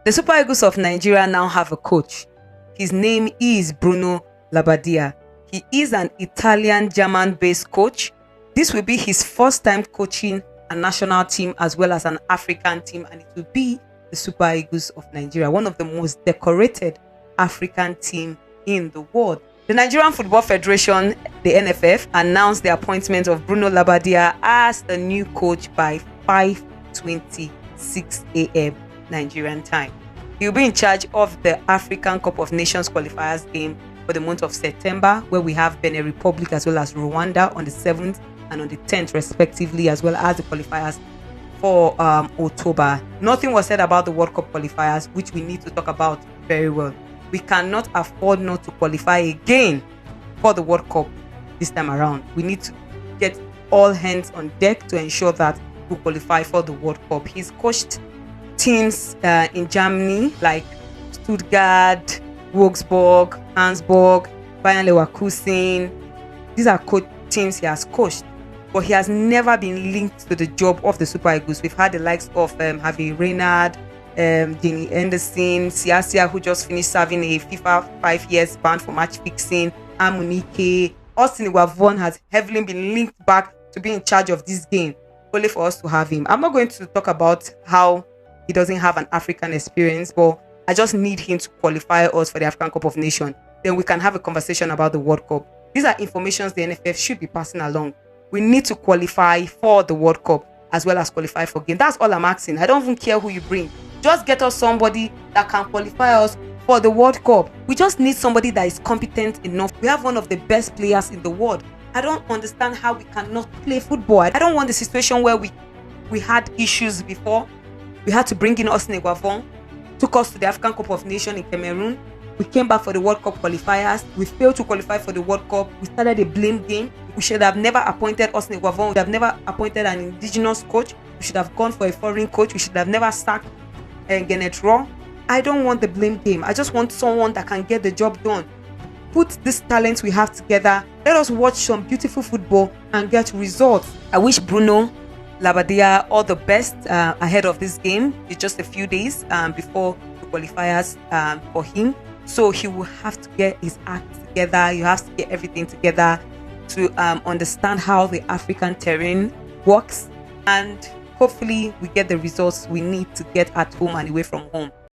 The Super Eagles of Nigeria now have a coach. His name is Bruno Labbadia. He is an Italian-German-based coach. This will be his first time coaching a national team as well as an African team, and it will be the Super Eagles of Nigeria, one of the most decorated African team in the world. The Nigerian Football Federation, the NFF, announced the appointment of Bruno Labbadia as the new coach by 5:26 a.m. Nigerian time. He will be in charge of the African Cup of Nations qualifiers game for the month of September, where we have Benin Republic as well as Rwanda on the 7th and on the 10th respectively, as well as the qualifiers for October. Nothing was said about the World Cup qualifiers, which we need to talk about very well. We cannot afford not to qualify again for the World Cup this time around. We need to get all hands on deck to ensure that we qualify for the World Cup. He's coached teams in Germany like Stuttgart, Wolfsburg, Hamburg, Bayern Leverkusen. These are teams he has coached, but he has never been linked to the job of the Super Eagles. We've had the likes of Harvey Reynard, Jenny Anderson, Siasia, who just finished serving a FIFA 5 years ban for match fixing, Amunike. Austin Wavon has heavily been linked back to be in charge of this game, only for us to have him. I'm not going to talk about how he doesn't have an African experience, but I just need him to qualify us for the African Cup of Nations. Then we can have a conversation about the World Cup. These are informations the NFF should be passing along. We need to qualify for the World Cup as well as qualify for game. That's all I'm asking. I don't even care who you bring. Just get us somebody that can qualify us for the World Cup. We just need somebody that is competent enough. We have one of the best players in the world. I don't understand how we cannot play football. I don't want the situation where we had issues before. We had to bring in Austin Eguavon, took us to the African Cup of Nations in Cameroon. We came back for the World Cup qualifiers. We failed to qualify for the World Cup. We started a blame game. We should have never appointed Austin Eguavon. We should have never appointed an indigenous coach. We should have gone for a foreign coach. We should have never sacked Gennett Raw. I don't want the blame game. I just want someone that can get the job done. Put this talent we have together. Let us watch some beautiful football and get results. I wish Bruno Labbadia all the best ahead of this game. It's just a few days before the qualifiers for him. So he will have to get his act together. You have to get everything together to understand how the African terrain works. And hopefully we get the results we need to get at home and away from home.